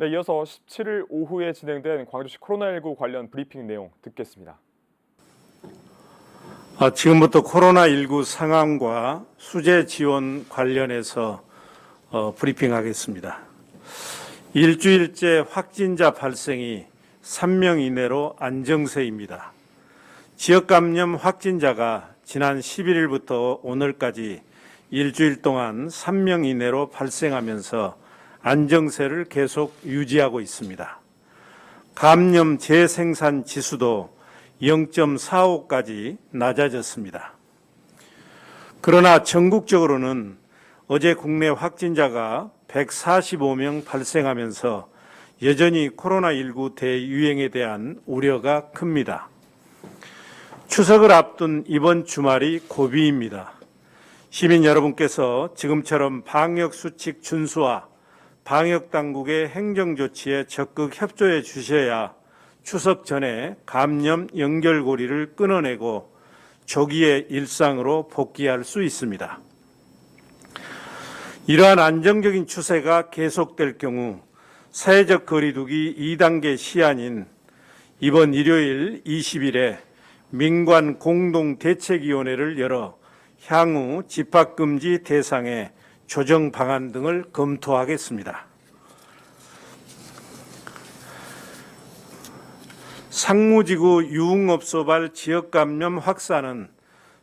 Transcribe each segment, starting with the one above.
네, 이어서 17일 오후에 진행된 광주시 코로나19 관련 브리핑 내용 듣겠습니다. 지금부터 코로나19 상황과 수재 지원 관련해서 브리핑하겠습니다. 일주일째 확진자 발생이 3명 이내로 안정세입니다. 지역 감염 확진자가 지난 11일부터 오늘까지 일주일 동안 3명 이내로 발생하면서 안정세를 계속 유지하고 있습니다. 감염 재생산 지수도 0.45까지 낮아졌습니다. 그러나 전국적으로는 어제 국내 확진자가 145명 발생하면서 여전히 코로나19 대유행에 대한 우려가 큽니다. 추석을 앞둔 이번 주말이 고비입니다. 시민 여러분께서 지금처럼 방역수칙 준수와 방역당국의 행정조치에 적극 협조해 주셔야 추석 전에 감염 연결고리를 끊어내고 조기에 일상으로 복귀할 수 있습니다. 이러한 안정적인 추세가 계속될 경우 사회적 거리두기 2단계 시한인 이번 일요일 20일에 민관 공동대책위원회를 열어 향후 집합금지 대상의 조정 방안 등을 검토하겠습니다. 상무지구 유흥업소발 지역감염 확산은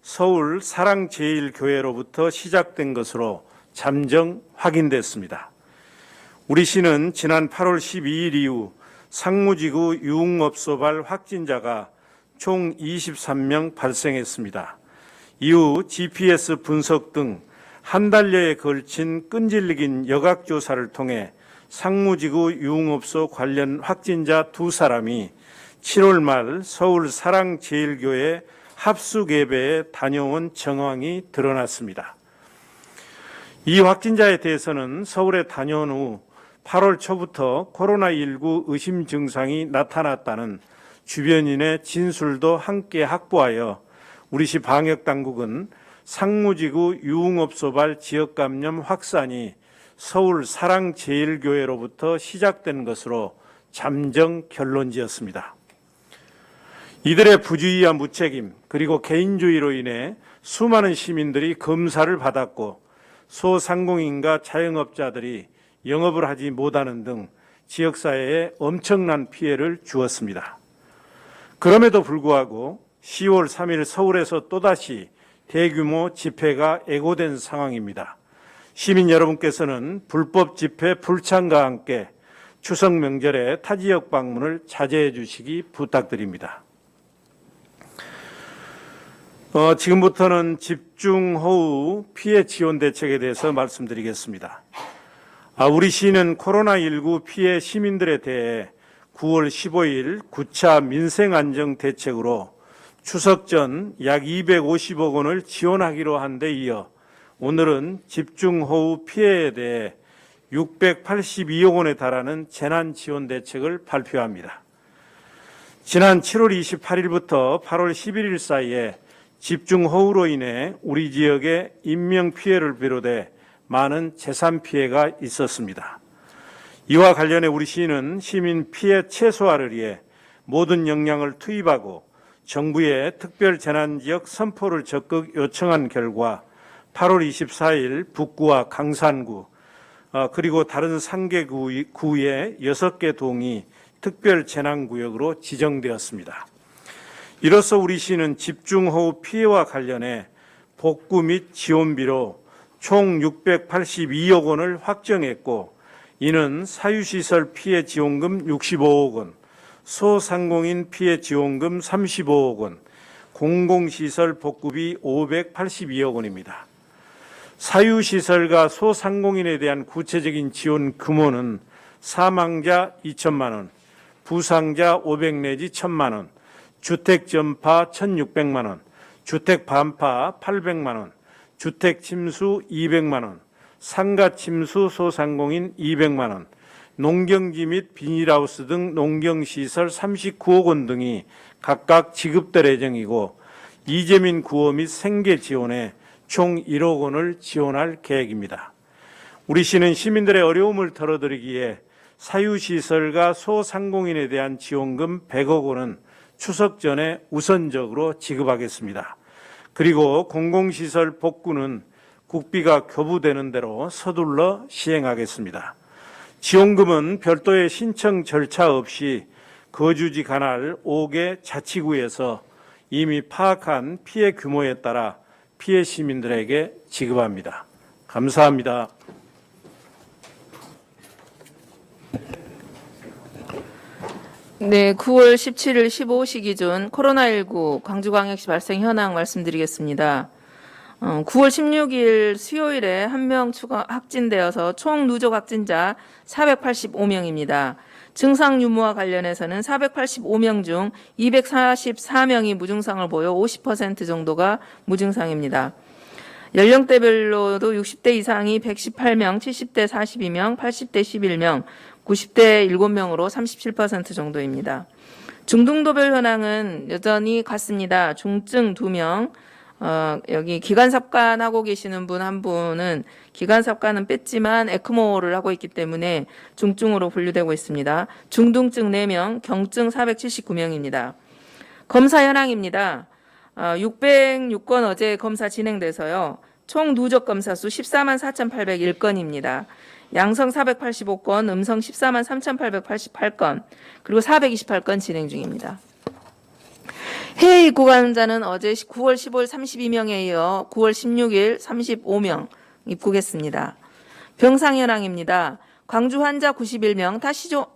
서울 사랑제일교회로부터 시작된 것으로 잠정 확인됐습니다. 우리 시는 지난 8월 12일 이후 상무지구 유흥업소발 확진자가 총 23명 발생했습니다. 이후 GPS 분석 등 한 달여에 걸친 끈질긴 역학조사를 통해 상무지구 유흥업소 관련 확진자 2사람이 7월 말 서울 사랑제일교회 합숙예배에 다녀온 정황이 드러났습니다. 이 확진자에 대해서는 서울에 다녀온 후 8월 초부터 코로나19 의심 증상이 나타났다는 주변인의 진술도 함께 확보하여 우리시 방역당국은 상무지구 유흥업소발 지역감염 확산이 서울 사랑제일교회로부터 시작된 것으로 잠정 결론지었습니다. 이들의 부주의와 무책임 그리고 개인주의로 인해 수많은 시민들이 검사를 받았고 소상공인과 자영업자들이 영업을 하지 못하는 등 지역사회에 엄청난 피해를 주었습니다. 그럼에도 불구하고 10월 3일 서울에서 또다시 대규모 집회가 예고된 상황입니다. 시민 여러분께서는 불법 집회 불참과 함께 추석 명절에 타 지역 방문을 자제해 주시기 부탁드립니다. 지금부터는 집중호우 피해 지원 대책에 대해서 말씀드리겠습니다. 우리 시는 코로나19 피해 시민들에 대해 9월 15일 9차 민생안정대책으로 추석 전 약 250억 원을 지원하기로 한 데 이어 오늘은 집중호우 피해에 대해 682억 원에 달하는 재난지원대책을 발표합니다. 지난 7월 28일부터 8월 11일 사이에 집중호우로 인해 우리 지역에 인명피해를 비롯해 많은 재산 피해가 있었습니다. 이와 관련해 우리 시는 시민 피해 최소화를 위해 모든 역량을 투입하고 정부의 특별재난지역 선포를 적극 요청한 결과 8월 24일 북구와 강산구 그리고 다른 3개 구의 6개 동이 특별재난구역으로 지정되었습니다. 이로써 우리 시는 집중호우 피해와 관련해 복구 및 지원비로 총 682억 원을 확정했고 이는 사유시설 피해 지원금 65억 원, 소상공인 피해 지원금 35억 원, 공공시설 복구비 582억 원입니다. 사유시설과 소상공인에 대한 구체적인 지원 규모는 사망자 2천만 원, 부상자 500 내지 1,000만 원, 주택 전파 1,600만 원, 주택 반파 800만 원, 주택 침수 200만 원, 상가 침수 소상공인 200만 원, 농경지 및 비닐하우스 등 농경시설 39억 원 등이 각각 지급될 예정이고 이재민 구호 및 생계 지원에 총 1억 원을 지원할 계획입니다. 우리 시는 시민들의 어려움을 덜어드리기에 사유시설과 소상공인에 대한 지원금 100억 원은 추석 전에 우선적으로 지급하겠습니다. 그리고 공공시설 복구는 국비가 교부되는 대로 서둘러 시행하겠습니다. 지원금은 별도의 신청 절차 없이 거주지 관할 5개 자치구에서 이미 파악한 피해 규모에 따라 피해 시민들에게 지급합니다. 감사합니다. 네, 9월 17일 15시 기준 코로나19 광주광역시 발생 현황 말씀드리겠습니다. 9월 16일 수요일에 한 명 추가 확진되어서 총 누적 확진자 485명입니다. 증상 유무와 관련해서는 485명 중 244명이 무증상을 보여 50% 정도가 무증상입니다. 연령대별로도 60대 이상이 118명, 70대 42명, 80대 11명, 90대 7명으로 37% 정도입니다. 중등도별 현황은 여전히 같습니다. 중증 2명, 여기 기관삽관 하고 계시는 분 한 분은 기관삽관은 뺐지만 에크모를 하고 있기 때문에 중증으로 분류되고 있습니다. 중등증 4명, 경증 479명입니다. 검사 현황입니다. 606건 어제 검사 진행돼서요. 총 누적 검사 수 14만 4,801건입니다. 양성 485건, 음성 14만 3,888건, 그리고 428건 진행 중입니다. 해외 입국 환자는 어제 9월 15일 32명에 이어 9월 16일 35명 입국했습니다. 병상 현황입니다. 광주 환자 91명,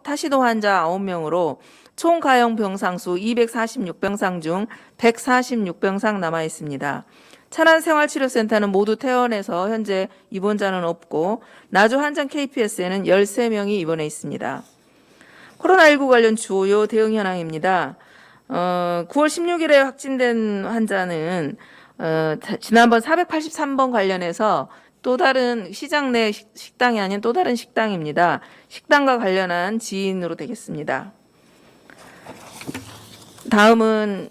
타시도 환자 9명으로 총 가용 병상 수 246병상 중 146병상 남아 있습니다. 찬안생활치료센터는 모두 퇴원해서 현재 입원자는 없고 나주 한장 KPS에는 13명이 입원해 있습니다. 코로나19 관련 주요 대응 현황입니다. 9월 16일에 확진된 환자는 지난번 483번 관련해서 또 다른 시장 내 식당이 아닌 또 다른 식당입니다. 식당과 관련한 지인으로 되겠습니다. 다음은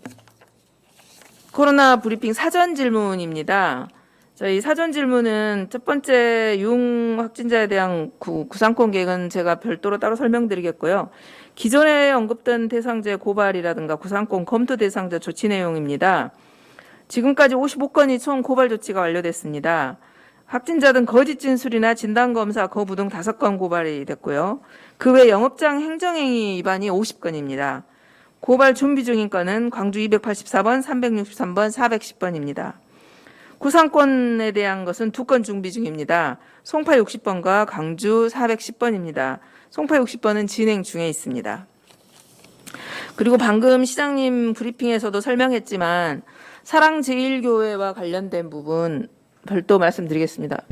코로나 브리핑 사전 질문입니다. 저희 사전 질문은 첫 번째 유흥 확진자에 대한 구상권 계획은 제가 별도로 따로 설명드리겠고요. 기존에 언급된 대상자 고발이라든가 구상권 검토 대상자 조치 내용입니다. 지금까지 55건이 총 고발 조치가 완료됐습니다. 확진자 등 거짓 진술이나 진단검사 거부 등 5건 고발이 됐고요. 그 외 영업장 행정행위 위반이 50건입니다. 고발 준비 중인 건은 광주 284번, 363번, 410번입니다. 구상권에 대한 것은 2건 준비 중입니다. 송파 60번과 광주 410번입니다. 송파 60번은 진행 중에 있습니다. 그리고 방금 시장님 브리핑에서도 설명했지만 사랑제일교회와 관련된 부분 별도 말씀드리겠습니다.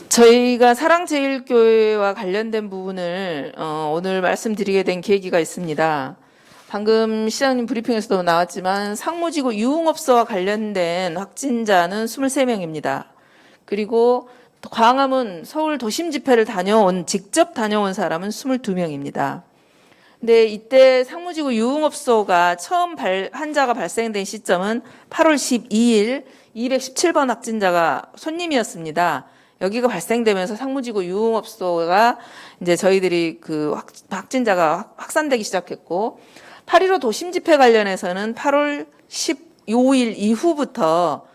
저희가 사랑제일교회와 관련된 부분을 오늘 말씀드리게 된 계기가 있습니다. 방금 시장님 브리핑에서도 나왔지만 상무지구 유흥업소와 관련된 확진자는 23명입니다. 그리고 광화문 서울 도심 집회를 직접 다녀온 사람은 22명입니다. 근데 이때 상무지구 유흥업소가 처음 환자가 발생된 시점은 8월 12일 217번 확진자가 손님이었습니다. 여기가 발생되면서 상무지구 유흥업소가 이제 저희들이 그 확진자가 확산되기 시작했고 8.15 도심 집회 관련해서는 8월 15일 이후부터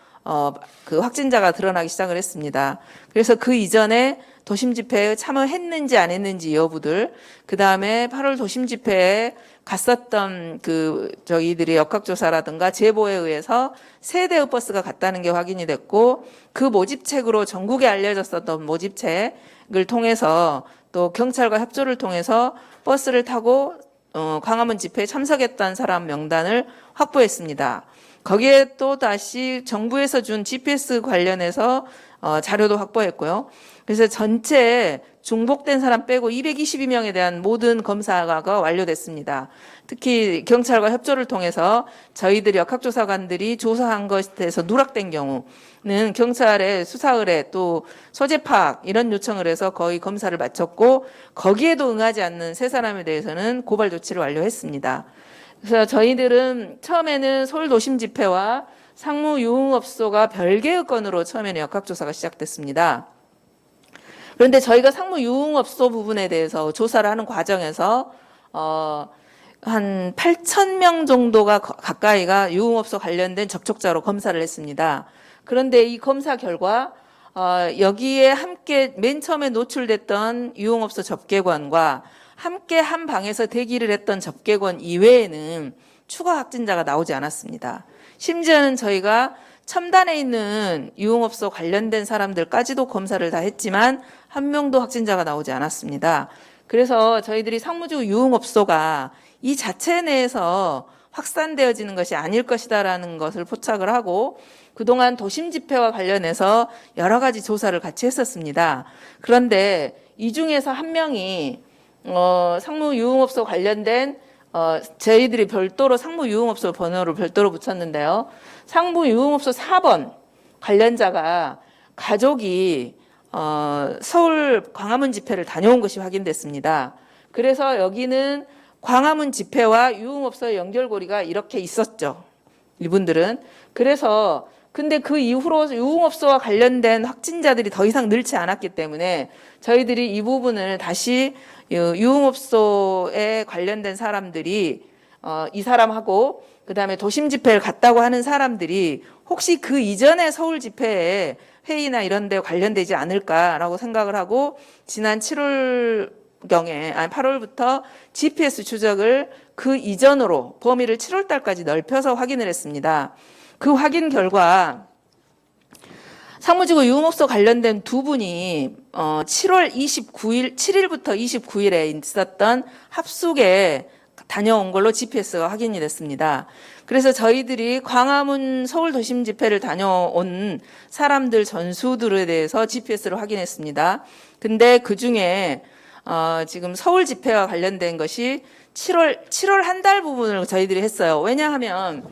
그 확진자가 드러나기 시작을 했습니다. 그래서 그 이전에 도심 집회에 참여했는지 안 했는지 여부들, 그 다음에 8월 도심 집회에 갔었던 저희들이 역학조사라든가 제보에 의해서 세 대의 버스가 갔다는 게 확인이 됐고, 그 모집책으로 전국에 알려졌었던 모집책을 통해서 또 경찰과 협조를 통해서 버스를 타고 광화문 집회에 참석했던 사람 명단을 확보했습니다. 거기에 또 다시 정부에서 준 GPS 관련해서 자료도 확보했고요. 그래서 전체 중복된 사람 빼고 222명에 대한 모든 검사가 완료됐습니다. 특히 경찰과 협조를 통해서 저희들이 역학조사관들이 조사한 것에 대해서 누락된 경우는 경찰의 수사 의뢰 또 소재 파악 이런 요청을 해서 거의 검사를 마쳤고 거기에도 응하지 않는 세 사람에 대해서는 고발 조치를 완료했습니다. 그래서 저희들은 처음에는 서울 도심 집회와 상무 유흥업소가 별개의 건으로 처음에는 역학조사가 시작됐습니다. 그런데 저희가 상무 유흥업소 부분에 대해서 조사를 하는 과정에서 한 8,000명 정도가 가까이가 유흥업소 관련된 접촉자로 검사를 했습니다. 그런데 이 검사 결과 여기에 함께 맨 처음에 노출됐던 유흥업소 접객원과 함께 한 방에서 대기를 했던 접객원 이외에는 추가 확진자가 나오지 않았습니다. 심지어는 저희가 첨단에 있는 유흥업소 관련된 사람들까지도 검사를 다 했지만 한 명도 확진자가 나오지 않았습니다. 그래서 저희들이 상무지구 유흥업소가 이 자체 내에서 확산되어지는 것이 아닐 것이다라는 것을 포착을 하고 그동안 도심 집회와 관련해서 여러 가지 조사를 같이 했었습니다. 그런데 이 중에서 한 명이 상무 유흥업소 관련된 저희들이 별도로 상무 유흥업소 번호를 별도로 붙였는데요. 상무 유흥업소 4번 관련자가 가족이 서울 광화문 집회를 다녀온 것이 확인됐습니다. 그래서 여기는 광화문 집회와 유흥업소의 연결고리가 이렇게 있었죠. 이분들은. 그래서 근데 그 이후로 유흥업소와 관련된 확진자들이 더 이상 늘지 않았기 때문에 저희들이 이 부분을 다시 유흥업소에 관련된 사람들이 이 사람하고 그다음에 도심 집회를 갔다고 하는 사람들이 혹시 그 이전에 서울 집회에 회의나 이런 데 관련되지 않을까라고 생각을 하고 지난 8월부터 GPS 추적을 그 이전으로 범위를 7월 달까지 넓혀서 확인을 했습니다. 그 확인 결과 상무지구 유흥업소 관련된 두 분이 7일부터 29일에 있었던 합숙에 다녀온 걸로 GPS가 확인이 됐습니다. 그래서 저희들이 광화문 서울 도심 집회를 다녀온 사람들 전수들에 대해서 GPS를 확인했습니다. 근데 그 중에 지금 서울 집회와 관련된 것이 7월 한 달 부분을 저희들이 했어요. 왜냐하면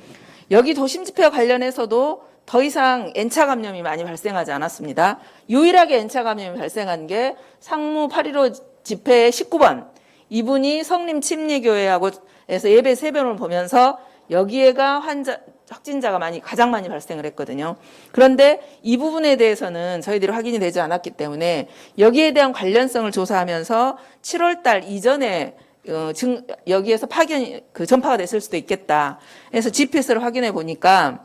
여기 도심 집회와 관련해서도 더 이상 N차 감염이 많이 발생하지 않았습니다. 유일하게 N차 감염이 발생한 게 상무 8.15 집회 19번. 이분이 성림 침례교회하고 해서 예배 3번을 보면서 여기에가 확진자가 가장 많이 발생을 했거든요. 그런데 이 부분에 대해서는 저희들이 확인이 되지 않았기 때문에 여기에 대한 관련성을 조사하면서 7월 달 이전에 여기에서 전파가 됐을 수도 있겠다. 그래서 GPS를 확인해 보니까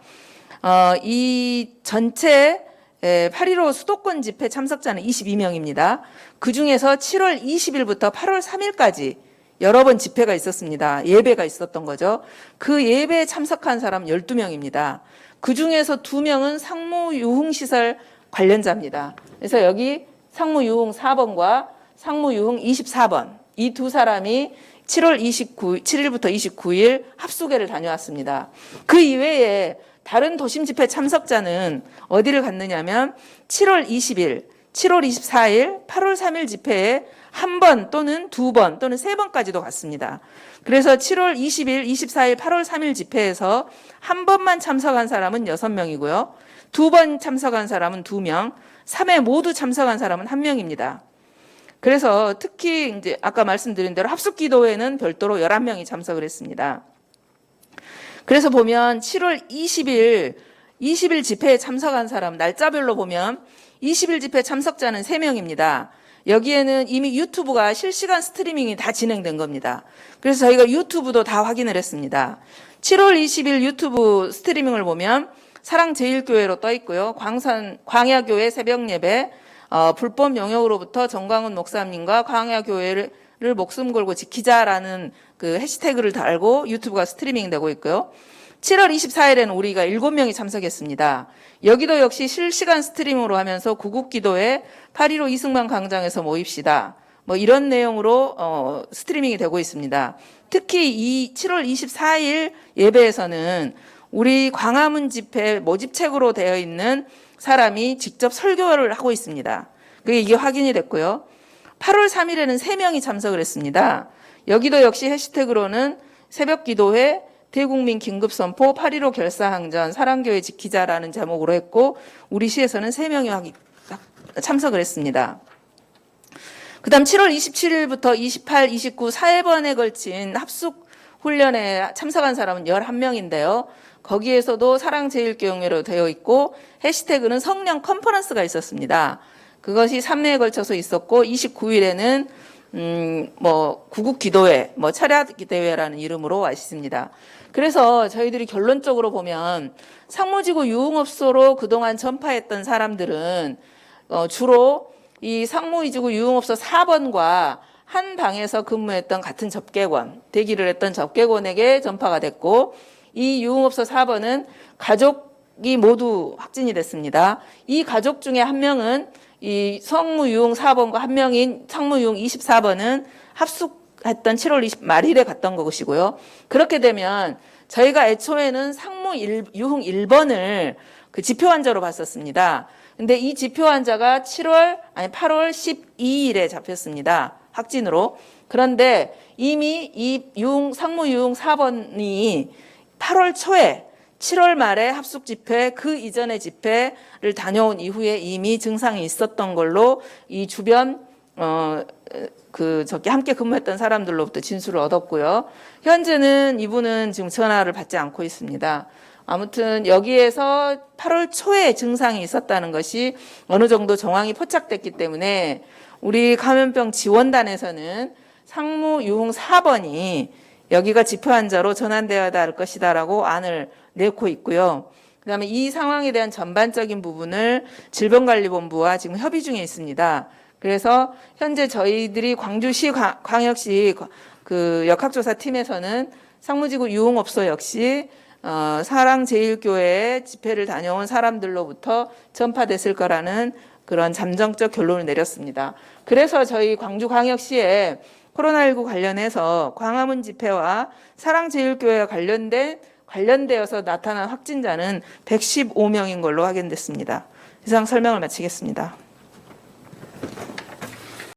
이 전체 8.15 수도권 집회 참석자는 22명입니다. 그중에서 7월 20일부터 8월 3일까지 여러 번 집회가 있었습니다. 예배가 있었던 거죠. 그 예배에 참석한 사람 12명입니다. 그중에서 2명은 상무유흥시설 관련자입니다. 그래서 여기 상무유흥 4번과 상무유흥 24번 이 두 사람이 7일부터 29일 합숙회를 다녀왔습니다. 그 이외에 다른 도심 집회 참석자는 어디를 갔느냐면 7월 20일, 7월 24일, 8월 3일 집회에 한 번 또는 2번 또는 3번까지도 갔습니다. 그래서 7월 20일, 24일, 8월 3일 집회에서 한 번만 참석한 사람은 6명이고요. 2번 참석한 사람은 2명, 3회 모두 참석한 사람은 1명입니다. 그래서 특히 이제 아까 말씀드린 대로 합숙기도회는 별도로 11명이 참석을 했습니다. 그래서 보면 7월 20일 집회에 참석한 사람 날짜별로 보면 20일 집회 참석자는 3명입니다. 여기에는 이미 유튜브가 실시간 스트리밍이 다 진행된 겁니다. 그래서 저희가 유튜브도 다 확인을 했습니다. 7월 20일 유튜브 스트리밍을 보면 사랑제일교회로 떠 있고요. 광야교회 새벽 예배, 불법 영역으로부터 정광훈 목사님과 광야교회를 목숨 걸고 지키자라는 그 해시태그를 달고 유튜브가 스트리밍 되고 있고요. 7월 24일에는 우리가 7명이 참석했습니다. 여기도 역시 실시간 스트리밍으로 하면서 구국기도회 8.15 이승만 광장에서 모입시다. 뭐 이런 내용으로 스트리밍이 되고 있습니다. 특히 이 7월 24일 예배에서는 우리 광화문 집회 모집책으로 되어 있는 사람이 직접 설교를 하고 있습니다. 이게 확인이 됐고요. 8월 3일에는 3명이 참석을 했습니다. 여기도 역시 해시태그로는 새벽기도회, 대국민 긴급선포, 8.15 결사항전, 사랑교회 지키자라는 제목으로 했고 우리 시에서는 3명이 참석을 했습니다. 그 다음 7월 27일부터 28, 29, 4회번에 걸친 합숙 훈련에 참석한 사람은 11명인데요. 거기에서도 사랑제일교회로 되어 있고 해시태그는 성령 컨퍼런스가 있었습니다. 그것이 3회에 걸쳐서 있었고 29일에는 구국 기도회, 철야 기도회라는 이름으로 와 있습니다. 그래서 저희들이 결론적으로 보면 상무지구 유흥업소로 그동안 전파했던 사람들은 주로 이 상무지구 유흥업소 4번과 한 방에서 근무했던 같은 접객원, 대기를 했던 접객원에게 전파가 됐고, 이 유흥업소 4번은 가족이 모두 확진이 됐습니다. 이 가족 중에 한 명은 이 성무유흥 4번과 한 명인 상무유흥 24번은 합숙했던 7월 20 말일에 갔던 것이고요. 그렇게 되면 저희가 애초에는 상무유흥 1번을 그 지표 환자로 봤었습니다. 근데 이 지표 환자가 8월 12일에 잡혔습니다. 확진으로. 그런데 이미 이 상무유흥 4번이 8월 초에 7월 말에 합숙 집회, 그 이전의 집회를 다녀온 이후에 이미 증상이 있었던 걸로 이 주변 함께 근무했던 사람들로부터 진술을 얻었고요. 현재는 이분은 지금 전화를 받지 않고 있습니다. 아무튼 여기에서 8월 초에 증상이 있었다는 것이 어느 정도 정황이 포착됐기 때문에 우리 감염병 지원단에서는 상무유흥 4번이 여기가 지표 환자로 전환되어야 할 것이다라고 안을 내고 있고요. 그다음에 이 상황에 대한 전반적인 부분을 질병관리본부와 지금 협의 중에 있습니다. 그래서 현재 저희들이 광주시 광역시 그 역학조사팀에서는 상무지구 유흥업소 역시 사랑제일교회 집회를 다녀온 사람들로부터 전파됐을 거라는 그런 잠정적 결론을 내렸습니다. 그래서 저희 광주광역시에 코로나19 관련해서 광화문 집회와 사랑제일교회와 관련되어서 나타난 확진자는 115명인 걸로 확인됐습니다. 이상 설명을 마치겠습니다.